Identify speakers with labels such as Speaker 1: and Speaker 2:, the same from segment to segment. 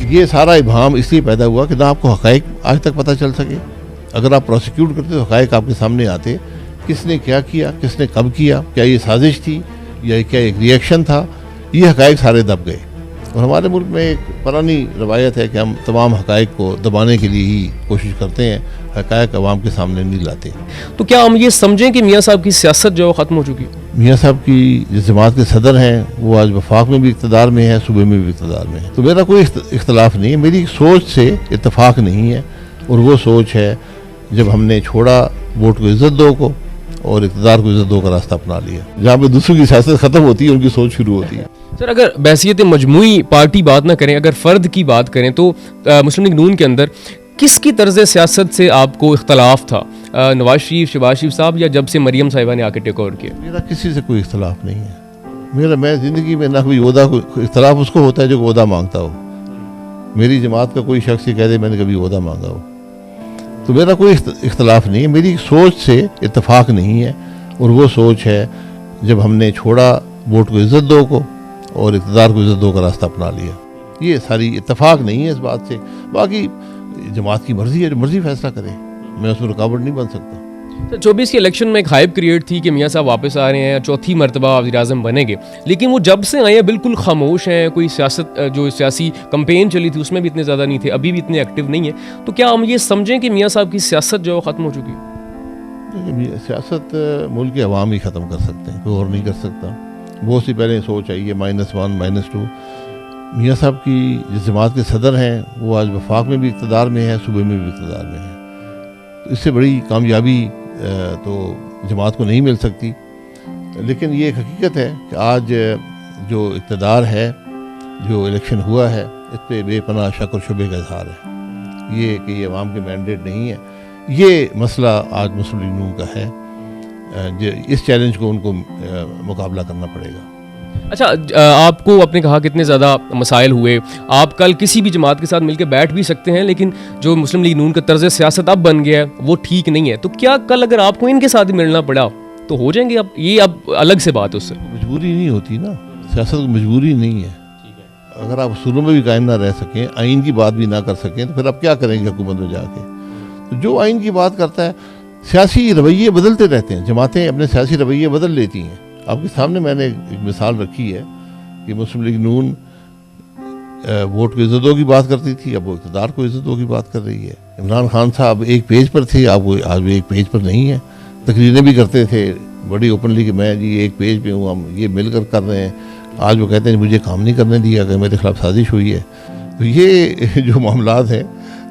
Speaker 1: ये सारा इबाहम इसलिए पैदा हुआ कि ना आपको हक़ाइक़ आज तक पता चल सके। अगर आप प्रोसिक्यूट करते तो हक़ाइक़ आपके सामने आते, किसने क्या किया, किसने कब किया, क्या ये साजिश थी या क्या एक रिएक्शन था, ये हक़ाइक़ सारे दब गए। और हमारे मुल्क में एक पुरानी रवायत है कि हम तमाम हक़ाइक़ को दबाने के लिए ही कोशिश करते हैं, हक़ाइक़ अवाम के सामने नहीं लाते।
Speaker 2: तो क्या हम ये समझें कि मियाँ साहब की सियासत जो है ख़त्म हो चुकी है?
Speaker 1: मियाँ साहब की जिस जमात के सदर हैं वो आज वफाक में भी इक़्तिदार में है, सूबे में भी इक़्तिदार में है। तो मेरा कोई इख्तलाफ नहीं है, मेरी सोच से इत्तफाक नहीं है। और वो सोच है जब हमने छोड़ा वोट को इज़्ज़त दो को और इक़्तिदार को इज़्ज़त दो का रास्ता अपना लिया। जहाँ पे दूसरों की सियासत ख़त्म होती है उनकी सोच शुरू होती है।
Speaker 2: सर, अगर बहसियत मजमूई पार्टी बात ना करें, अगर फ़र्द की बात करें तो मुस्लिम लीग नून के अंदर किसकी तर्ज़ सियासत से आपको इख्तलाफ था? नवाज शरीफ, शहबाज शरीफ साहब, या जब से मरियम साहिबा ने आके टेक ओवर किया?
Speaker 1: मेरा किसी से कोई इख्तलाफ नहीं है। मैं ज़िंदगी में ना कोई ओहदा, इख्तलाफ उसको होता है जो ओहदा मांगता हो। मेरी जमात का कोई शख्स ये कह दे मैंने कभी ओहदा मांगा हो, तो मेरा कोई इख्तलाफ नहीं है। मेरी सोच से इत्तफाक नहीं है। और वो सोच है जब हमने छोड़ा वोट को इज़्ज़त दो को और इक़्तिदार को इज़्ज़त दो का रास्ता अपना लिया। ये सारी इत्तफाक नहीं है इस बात से। बाकी जमात की मर्ज़ी है, जो मर्ज़ी फैसला करे, मैं उसमें रुकावट नहीं बन सकता।
Speaker 2: तो 24 के इलेक्शन में एक हाइप क्रिएट थी कि मियाँ साहब वापस आ रहे हैं, चौथी मरतबा वज़ीर-ए-आज़म बनेंगे, लेकिन वो जब से आए हैं बिल्कुल खामोश हैं। कोई सियासत जो सियासी कैंपेन चली थी उसमें भी इतने ज़्यादा नहीं थे, अभी भी इतने एक्टिव नहीं है। तो क्या हम ये समझें कि मियाँ साहब की सियासत जो है ख़त्म हो चुकी है?
Speaker 1: सियासत मुल्क के अवाम ही ख़त्म कर सकते हैं, कोई और नहीं कर सकता। बहुत सी पहले सोच आई है -1 -2। मियाँ साहब की जिस जमात के सदर हैं वो आज वफाक में भी इक़्तिदार में है, सूबे में भी इक़्तिदार में है। तो इससे बड़ी कामयाबी तो जमात को नहीं मिल सकती। लेकिन ये एक हकीकत है कि आज जो इक़्तिदार है, जो इलेक्शन हुआ है, इस पर बेपनाह शक और शुबे का इज़हार है। ये कि ये अवाम के मैंडेट नहीं है, ये मसला आज मुस्लिम लीग नून का है। इस चैलेंज को उनको मुकाबला करना पड़ेगा।
Speaker 2: अच्छा, आपको आपने कहा कितने ज़्यादा मसाइल हुए, आप कल किसी भी जमात के साथ मिलकर बैठ भी सकते हैं, लेकिन जो मुस्लिम लीग नून का तर्ज सियासत अब बन गया है वो ठीक नहीं है। तो क्या कल अगर आपको इनके साथ मिलना पड़ा तो हो जाएंगे आप? ये अब अलग से बात है, उससे
Speaker 1: मजबूरी नहीं होती ना, सियासत को मजबूरी नहीं है। अगर आप उसूलों में भी कायम ना रह सकें, आइन की बात भी ना कर सकें, तो फिर आप क्या करेंगे हुकूमत में जाके? तो जो आइन की बात करता है, सियासी रवैये बदलते रहते हैं, जमातें अपने सियासी रवैये बदल लेती हैं। आपके सामने मैंने एक मिसाल रखी है कि मुस्लिम लीग नून वोट को इज़्ज़तों की बात करती थी, अब वो इक़्तिदार को इज़्ज़तों की बात कर रही है। इमरान खान साहब एक पेज पर थे, अब वो आज भी एक पेज पर नहीं है। तकरीरें भी करते थे बड़ी ओपनली कि मैं जी एक पेज पे हूँ, हम ये मिलकर कर रहे हैं। आज वो कहते हैं मुझे काम नहीं करने दिया गया, मेरे खिलाफ साजिश हुई है। तो ये जो मामलात हैं,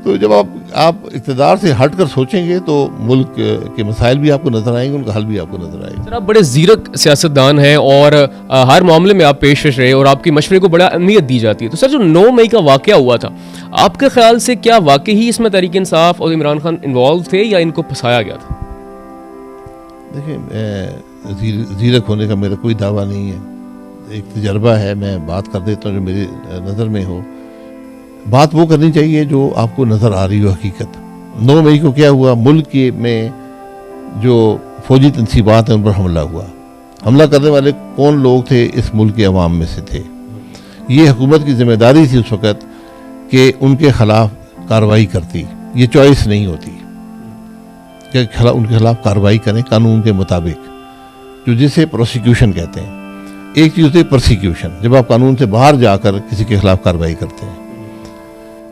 Speaker 1: तो जब आप इक़्तिदार से हट कर सोचेंगे तो मुल्क के मसाइल भी आपको नज़र आएंगे, उनका हल भी आपको नज़र आएगा।
Speaker 2: सर, आप बड़े ज़ीरक सियासतदान हैं और हर मामले में आप पेश रहे और आपके मशवरे को बड़ा अहमियत दी जाती है। तो सर, जो 9 मई का वाक़या हुआ था, आपके ख्याल से क्या वाकई ही इसमें तहरीक इंसाफ और इमरान खान इन्वॉल्व थे या इनको फंसाया गया था?
Speaker 1: देखिए, ज़ीरक होने का मेरा कोई दावा नहीं है। एक तजर्बा है, मैं बात कर देता हूँ जो मेरी नज़र में हो। बात वो करनी चाहिए जो आपको नज़र आ रही हो हकीकत। 9 मई को क्या हुआ, मुल्क में जो फौजी तनसीबात हैं उन पर हमला हुआ। हमला करने वाले कौन लोग थे? इस मुल्क के अवाम में से थे। ये हुकूमत की जिम्मेदारी थी उस वक़्त कि उनके ख़िलाफ़ कार्रवाई करती। ये चॉइस नहीं होती कि उनके खिलाफ़ कार्रवाई करें कानून के मुताबिक, जो जिसे प्रोसिक्यूशन कहते हैं। एक चीज़ होती है प्रोसिक्यूशन, जब आप कानून से बाहर जाकर किसी के खिलाफ़ कार्रवाई करते हैं।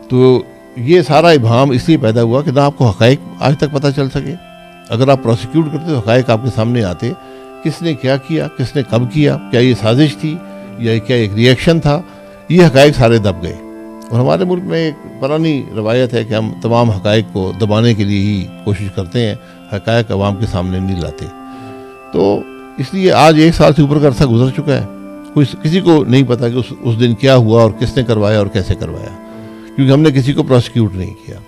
Speaker 1: तो ये सारा इबाहम इसलिए पैदा हुआ कि ना आपको हक़ाइक़ आज तक पता चल सके। अगर आप प्रोसिक्यूट करते तो हक़ाइक़ आपके सामने आते, किसने क्या किया, किसने कब किया, क्या ये साजिश थी या क्या एक रिएक्शन था, ये हक़ाइक़ सारे दब गए। और हमारे मुल्क में एक पुरानी रवायत है कि हम तमाम हक़ाइक़ को दबाने के लिए ही कोशिश करते हैं, हक़ाइक़ अवाम के सामने नहीं लाते। तो इसलिए आज 1 साल से ऊपर का अरसा गुजर चुका है, किसी को नहीं पता कि उस दिन क्या हुआ और किसने करवाया और कैसे करवाया, क्योंकि हमने किसी को प्रोसिक्यूट नहीं किया।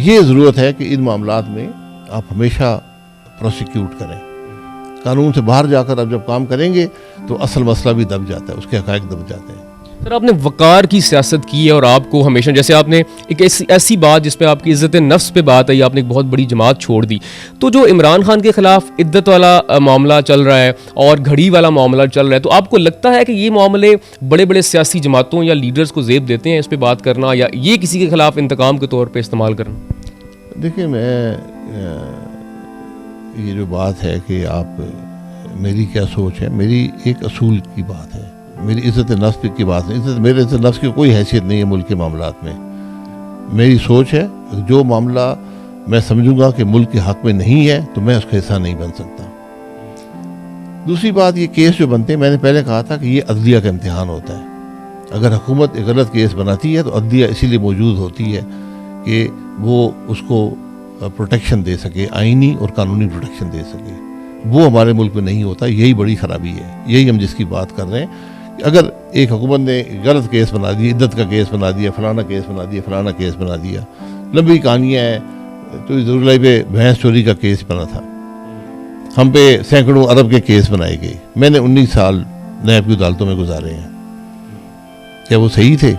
Speaker 1: ये ज़रूरत है कि इन मामलात में आप हमेशा प्रोसिक्यूट करें। कानून से बाहर जाकर अब जब काम करेंगे तो असल मसला भी दब जाता है, उसके हक़ाइक़ दब जाते हैं।
Speaker 2: सर आपने वकार की सियासत की है और आपको हमेशा, जैसे आपने एक ऐसी बात जिस पे आपकी इज़्ज़त नफ्स पे बात आई, आपने एक बहुत बड़ी जमात छोड़ दी, तो जो इमरान खान के ख़िलाफ़ इद्दत वाला मामला चल रहा है और घड़ी वाला मामला चल रहा है, तो आपको लगता है कि ये मामले बड़े बड़े सियासी जमातों या लीडर्स को ज़ेब देते हैं इस पर बात करना, या ये किसी के ख़िलाफ़ इंतकाम के तौर पर इस्तेमाल करना?
Speaker 1: देखिए, मैं ये जो बात है कि आप मेरी क्या सोच है, मेरी एक असूल की बात है, मेरी इज़्ज़त नफ्स की बात है। मेरे इज़्ज़त नफ्स की कोई हैसियत नहीं है मुल्क के मामलात में। मेरी सोच है, जो मामला मैं समझूंगा कि मुल्क के हक़ में नहीं है तो मैं उसका हिस्सा नहीं बन सकता। दूसरी बात, ये केस जो बनते हैं, मैंने पहले कहा था कि ये अदलिया का इम्तिहान होता है। अगर हुकूमत एक गलत केस बनाती है तो अदलिया इसीलिए मौजूद होती है कि वो उसको प्रोटेक्शन दे सके, आइनी और कानूनी प्रोटेक्शन दे सके। वो हमारे मुल्क में नहीं होता, यही बड़ी ख़राबी है। यही हम जिसकी बात कर रहे हैं। अगर एक हुकूमत ने गलत केस बना दिया, इद्दत का केस बना दिया, फलाना केस बना दिया, फलाना केस बना दिया, लंबी कहानियाँ हैं। तो ज़रूलाई पे भैंस चोरी का केस बना था, हम पे सैकड़ों अरब के केस बनाए गए। मैंने 19 साल नैब की अदालतों में गुजारे हैं। क्या वो सही थे?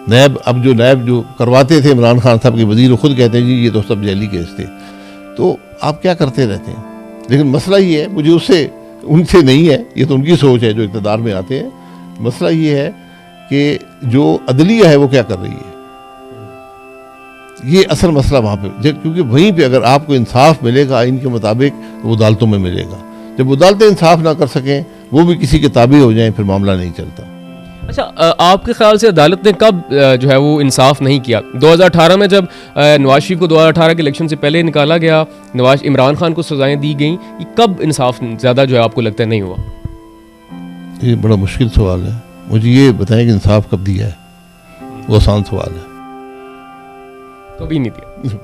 Speaker 1: नैब जो करवाते थे इमरान खान साहब के वज़ीर, खुद कहते हैं जी ये तो सब जैली केस थे। तो आप क्या करते रहते हैं? लेकिन मसला ये है, मुझे उनसे नहीं है, ये तो उनकी सोच है जो इक़्तिदार में आते हैं। मसला ये है कि जो अदलिया है वो क्या कर रही है, ये असल मसला वहाँ पे, क्योंकि वहीं पे अगर आपको इंसाफ मिलेगा आइन के मुताबिक तो वो अदालतों में मिलेगा। जब अदालतें इंसाफ ना कर सकें, वो भी किसी के ताबे हो जाएं, फिर मामला नहीं चलता।
Speaker 2: अच्छा, आपके ख्याल से अदालत ने कब जो है वो इंसाफ नहीं किया? 2018 में जब नवाज शरीफ को 2018 के इलेक्शन से पहले निकाला गया, इमरान खान को सजाएं दी गई, ये कब इंसाफ ज़्यादा जो है आपको लगता है नहीं हुआ?
Speaker 1: ये बड़ा मुश्किल सवाल है। मुझे ये बताएं कि इंसाफ कब दिया है? वो आसान सवाल है।
Speaker 2: कभी नहीं दिया।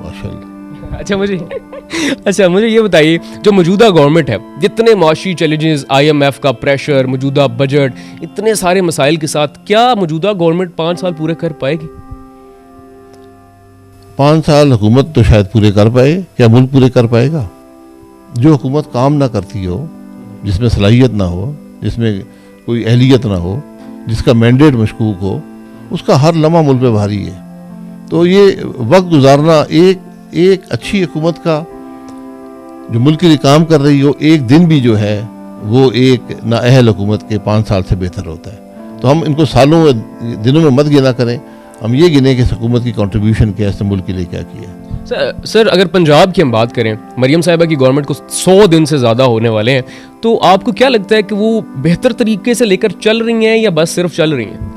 Speaker 1: माशाल्लाह।
Speaker 2: अच्छा मुझे ये बताइए, जो मौजूदा गवर्नमेंट है, जितने माशी चैलेंजेस, IMF का प्रेशर, मौजूदा बजट, इतने सारे मसाइल के साथ, क्या मौजूदा गवर्नमेंट 5 साल पूरे कर पाएगी?
Speaker 1: 5 साल हुकूमत तो शायद पूरे कर पाए, क्या मुल्क पूरे कर पाएगा? जो हुकूमत काम ना करती हो, जिसमें सलाहियत ना हो, जिसमें कोई अहलियत ना हो, जिसका मैंडेट मशकूक हो, उसका हर लम्हा मुल्क पे भारी है। तो ये वक्त गुजारना एक अच्छी हुकूमत का, जो मुल्क के लिए काम कर रही हो, एक दिन भी जो है वो एक नाअहल हुकूमत के 5 साल से बेहतर होता है। तो हम इनको सालों दिनों में मत गिना करें, हम ये गिने कि हुकूमत की कंट्रीब्यूशन क्या है, इसने मुल्क के लिए क्या किया।
Speaker 2: सर अगर पंजाब की हम बात करें, मरियम साहिबा की गवर्नमेंट को 100 दिन से ज़्यादा होने वाले हैं, तो आपको क्या लगता है कि वो बेहतर तरीके से लेकर चल रही हैं या बस सिर्फ चल रही हैं?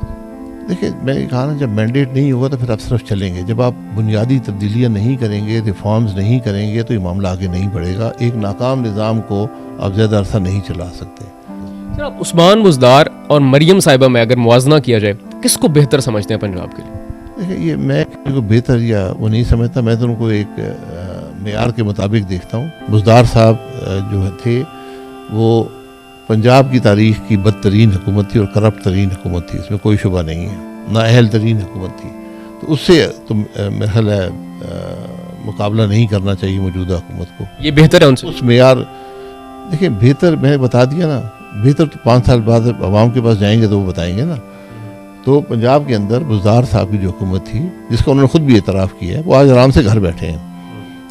Speaker 1: देखिए, मैंने कहा ना, जब मैंडेट नहीं होगा तो फिर आप सिर्फ चलेंगे। जब आप बुनियादी तब्दीलियाँ नहीं करेंगे, रिफॉर्म्स नहीं करेंगे, तो ये मामला आगे नहीं बढ़ेगा। एक नाकाम निज़ाम को आप ज़्यादा अरसा नहीं चला सकते।
Speaker 2: सर आप उस्मान बुज़दार और मरियम साहिबा में अगर मुआवजना किया जाए, किसको बेहतर समझते हैं पंजाब के लिए?
Speaker 1: देखिए, ये मैं किसी को बेहतर या वो नहीं समझता, मैं तो उनको एक मेयार के मुताबिक देखता हूँ। बुज़दार साहब जो थे, वो पंजाब की तारीख की बदतरीन हुकूमत थी और करप्ट तरीन हुकूमत थी, इसमें कोई शुबा नहीं है। नाअहल तरीन हुकूमत थी, तो उससे तो मेरा ख्याल है मुकाबला नहीं करना चाहिए मौजूदा हुकूमत को।
Speaker 2: ये बेहतर है उनसे?
Speaker 1: उस मेयार, देखिए बेहतर मैंने बता दिया ना, बेहतर तो 5 साल बाद अवाम के पास जाएंगे तो वो बताएंगे ना। तो पंजाब के अंदर बुज़दार साहब की जो हुकूमत थी, जिसका उन्होंने खुद भी एतराफ़ किया है, वो आज आराम से घर बैठे हैं,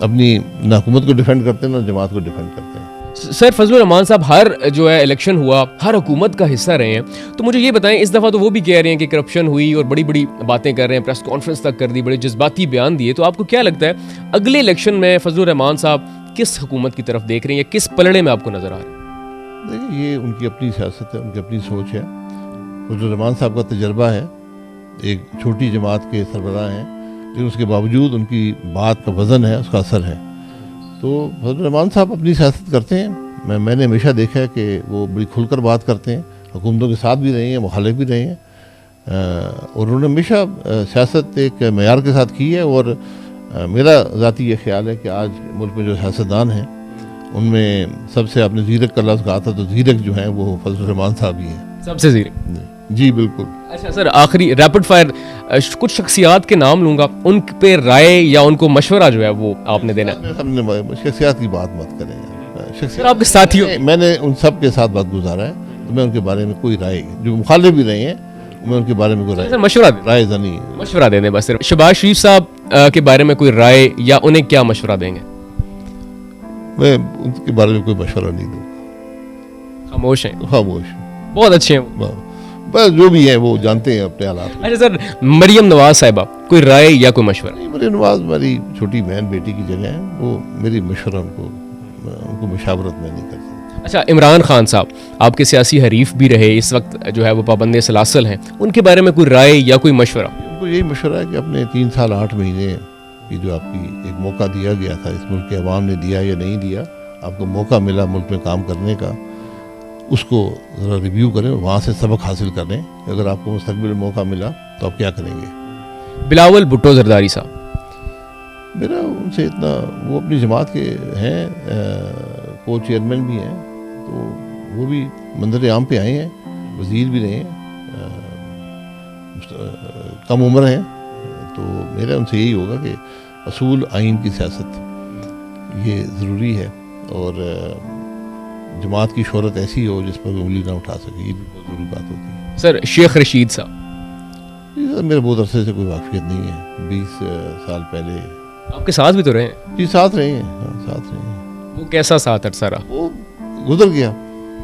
Speaker 1: अपनी ना हुकूमत को डिफेंड करते हैं ना जमात को डिफेंड करते हैं।
Speaker 2: सर फजलुर रहमान साहब हर जो है इलेक्शन हुआ, हर हुकूमत का हिस्सा रहे हैं, तो मुझे ये बताएं, इस दफ़ा तो वो भी कह रहे हैं कि करप्शन हुई और बड़ी बड़ी बातें कर रहे हैं, प्रेस कॉन्फ्रेंस तक कर दी, बड़े जज्बाती बयान दिए, तो आपको क्या लगता है अगले इलेक्शन में फजलुर रहमान साहब किस हुकूमत की तरफ देख रहे हैं या किस पलड़े में आपको नज़र आ रहे हैं?
Speaker 1: देखिए, ये उनकी अपनी सियासत है, उनकी अपनी सोच है। फजलुर रहमान साहब का तजर्बा है, एक छोटी जमात के सरबराह हैं, लेकिन उसके बावजूद उनकी बात का वज़न है, उसका असर है। तो फजलुर रहमान साहब अपनी सियासत करते हैं। मैंने हमेशा देखा है कि वो बड़ी खुलकर बात करते हैं, हुकूमतों के साथ भी रहे हैं, मुखालिफ भी रहे हैं, और उन्होंने हमेशा सियासत एक मेयार के साथ की है। और मेरा ज़ाती ये ख्याल है कि आज मुल्क में जो सियासतदान हैं, उनमें सबसे, आपने ज़ीरक का लफ्ज़ कहा था, तो ज़ीरक जो हैं वो फजलुर रहमान साहब ही हैं, सबसे
Speaker 2: ज़ीरक।
Speaker 1: जी बिल्कुल।
Speaker 2: अच्छा सर, आखिरी रैपिड फायर कुछ शख्सियात के नाम लूँगा, उन पे राय या उनको मशवरा जो है वो आपने देना है।
Speaker 1: हमने शख्सियात की बात मत करें,
Speaker 2: सर आपके साथियों,
Speaker 1: मैंने उन सब के साथ बात गुजारा है, तो मैं उनके बारे में कोई राय, जो मुखालिफ भी रहे हैं मैं उनके बारे में कोई
Speaker 2: सर मशवरा दें,
Speaker 1: राय नहीं।
Speaker 2: मशवरा दे दें बस सिर्फ। शहबाज शरीफ साहब के बारे में कोई राय या उन्हें क्या मशवरा देंगे?
Speaker 1: मैं उनके बारे में कोई मशवरा नहीं दूंगा,
Speaker 2: खामोश हैं,
Speaker 1: खामोश।
Speaker 2: बहुत अच्छे हैं वो।
Speaker 1: बस जो भी है वो जानते हैं अपने हालात को।
Speaker 2: अच्छा सर, मरियम नवाज साहिबा, कोई राय या कोई मशवरा?
Speaker 1: नहीं, मरियम नवाज मेरी छोटी बहन बेटी की जगह है, वो मेरी मशवरा उनको मशावरत में नहीं करता।
Speaker 2: अच्छा, इमरान खान साहब आपके सियासी हरीफ भी रहे, इस वक्त जो है वो पाबंद सलासल हैं, उनके बारे में कोई राय या कोई मशवरा?
Speaker 1: उनको यही मशवरा है कि अपने 3 साल 8 महीने की जो आपकी एक मौका दिया गया था, इस मुल्क के अवाम ने दिया या नहीं दिया, आपको मौका मिला मुल्क में काम करने का, उसको ज़रा रिव्यू करें, वहाँ से सबक हासिल करें। अगर आपको मुस्तकबिल में मौका मिला तो आप क्या करेंगे।
Speaker 2: बिलावल भुट्टो जरदारी साहब,
Speaker 1: मेरा उनसे इतना, वो अपनी जमात के हैं, को चेयरमैन भी हैं, तो वो भी मंजर आम पे आए हैं, वज़ीर भी रहे हैं, कम उम्र हैं, तो मेरा उनसे यही होगा कि असूल आइन की सियासत ये ज़रूरी है, और जमात की शोहरत ऐसी हो जिस पर उंगली ना उठा सके, ये भी बहुत ज़रूरी बात होती है।
Speaker 2: सर शेख रशीद साहब,
Speaker 1: मेरे बहुत अरसे से कोई वाकफियत नहीं है, 20 साल पहले।
Speaker 2: आपके साथ भी तो रहे हैं?
Speaker 1: जी साथ रहे हैं, हाँ, साथ रहे हैं।
Speaker 2: वो कैसा साथ अरसा रहा?
Speaker 1: वो गुजर गया,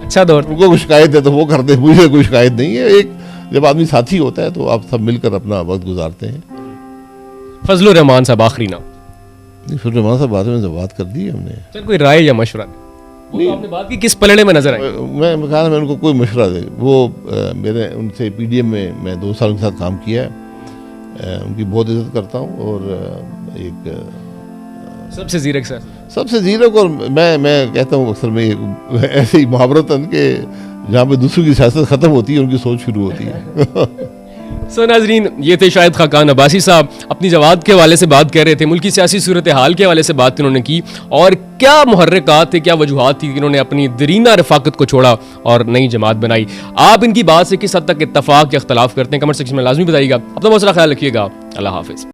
Speaker 2: अच्छा दौर।
Speaker 1: उनको कोई शिकायत है तो वो करते, मुझे कोई शिकायत नहीं है। एक जब आदमी साथी होता है तो आप सब मिलकर अपना वक्त गुजारते हैं।
Speaker 2: फजलुर रहमान साहब, आखिरी नाम।
Speaker 1: फिर रहमान साहब बात में बात कर दी हमने।
Speaker 2: सर कोई राय या मशवरा? वो तो आपने बात की, किस पलड़े में नजर आई?
Speaker 1: मैं कहा मैं उनको कोई मशवरा दे, वो मेरे उनसे PDM में मैं 2 साल उनके साथ काम किया है, उनकी बहुत इज्जत करता हूँ, और एक
Speaker 2: सबसे जीरक सर,
Speaker 1: सबसे जीरक, और मैं कहता हूँ अक्सर में ऐसे ही मुहावरतन के जहाँ पे दूसरों की सियासत ख़त्म होती है उनकी सोच शुरू होती है।
Speaker 2: सो नाजरीन, ये थे शाहिद खाकान अब्बासी साहब, अपनी जवाब के हवाले से बात कर रहे थे, मुल्की सियासी सूरत हाल के हवाले से बात इन्होंने की, और क्या मुहर्रिकात थे, क्या वजूहात थी कि इन्होंने अपनी दरीना रफाकत को छोड़ा और नई जमात बनाई। आप इनकी बात से किस हद तक इत्तफाक या इख्तलाफ करते हैं, कमेंट सेक्शन में लाजमी बताइएगा। अपना बहुत सारा ख्याल रखिएगा। अल्लाह हाफिज़।